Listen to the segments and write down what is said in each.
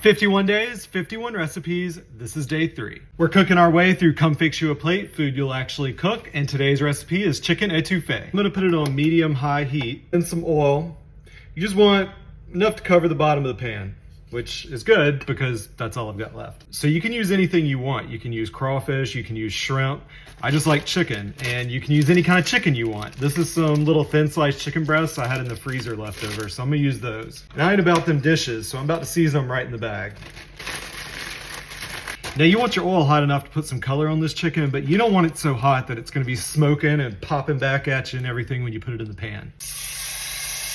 51 days, 51 recipes. This is day 3. We're cooking our way through Come Fix You a Plate, food you'll actually cook, and today's recipe is chicken étouffée. I'm gonna put it on medium-high heat and some oil. You just want enough to cover the bottom of the pan, which is good because that's all I've got left. So you can use anything you want. You can use crawfish, you can use shrimp. I just like chicken, and you can use any kind of chicken you want. This is some little thin sliced chicken breasts I had in the freezer left over, so I'm gonna use those. And I ain't about them dishes, so I'm about to season them right in the bag. Now you want your oil hot enough to put some color on this chicken, but you don't want it so hot that it's gonna be smoking and popping back at you and everything when you put it in the pan.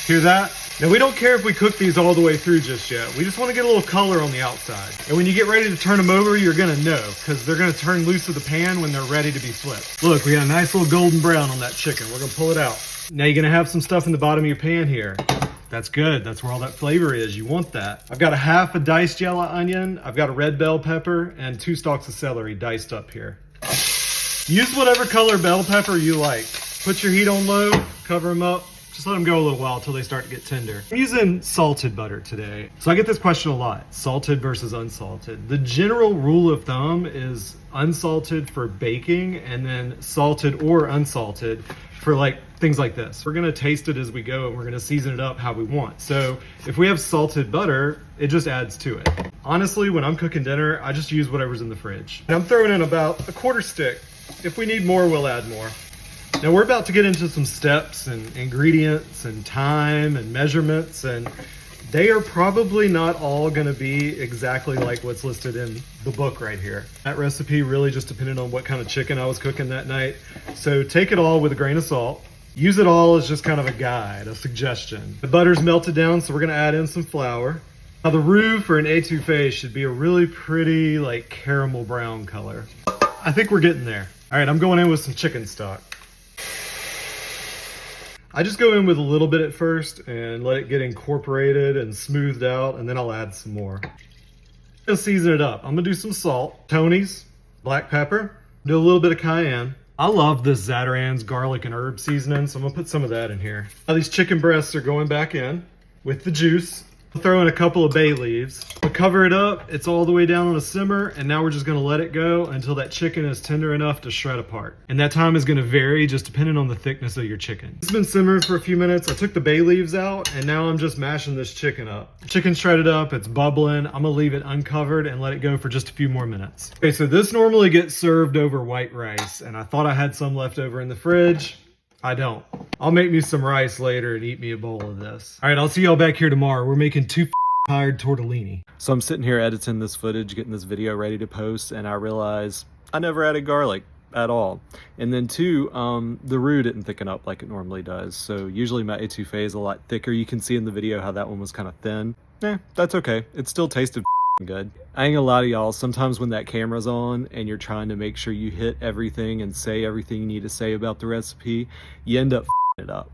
Hear that? Now we don't care if we cook these all the way through just yet. We just want to get a little color on the outside. And when you get ready to turn them over, you're gonna know, because they're gonna turn loose of the pan when they're ready to be flipped. Look, we got a nice little golden brown on that chicken. We're gonna pull it out. Now you're gonna have some stuff in the bottom of your pan here. That's good, that's where all that flavor is. You want that. I've got a half a diced yellow onion. I've got a red bell pepper and 2 stalks of celery diced up here. Use whatever color bell pepper you like. Put your heat on low, cover them up. Just let them go a little while until they start to get tender. I'm using salted butter today. So I get this question a lot, salted versus unsalted. The general rule of thumb is unsalted for baking and then salted or unsalted for things like this. We're gonna taste it as we go and we're gonna season it up how we want. So if we have salted butter, it just adds to it. Honestly, when I'm cooking dinner, I just use whatever's in the fridge. And I'm throwing in about a 1/4 stick. If we need more, we'll add more. Now we're about to get into some steps and ingredients and time and measurements, and they are probably not all gonna be exactly like what's listed in the book right here. That recipe really just depended on what kind of chicken I was cooking that night. So take it all with a grain of salt. Use it all as just kind of a guide, a suggestion. The butter's melted down, so we're gonna add in some flour. Now the roux for an étouffée should be a really pretty caramel brown color. I think we're getting there. All right, I'm going in with some chicken stock. I just go in with a little bit at first and let it get incorporated and smoothed out, and then I'll add some more. I'm gonna season it up. I'm gonna do some salt, Tony's, black pepper, do a little bit of cayenne. I love this Zatarain's garlic and herb seasoning, so I'm gonna put some of that in here. Now these chicken breasts are going back in with the juice. I'll throw in a couple of bay leaves. We'll cover it up. It's all the way down on a simmer, and now we're just gonna let it go until that chicken is tender enough to shred apart. And that time is gonna vary just depending on the thickness of your chicken. It's been simmering for a few minutes. I took the bay leaves out, and now I'm just mashing this chicken up. Chicken's shredded up, it's bubbling. I'm gonna leave it uncovered and let it go for just a few more minutes. Okay, so this normally gets served over white rice, and I thought I had some left over in the fridge. I don't. I'll make me some rice later and eat me a bowl of this. All right, I'll see y'all back here tomorrow. We're making 2 tired tortellini. So I'm sitting here editing this footage, getting this video ready to post, and I realize I never added garlic at all. And then 2, the roux didn't thicken up like it normally does. So usually my étouffée is a lot thicker. You can see in the video how that one was kind of thin. That's okay. It still tasted good. I ain't gonna lie to y'all, sometimes when that camera's on and you're trying to make sure you hit everything and say everything you need to say about the recipe, you end up it up.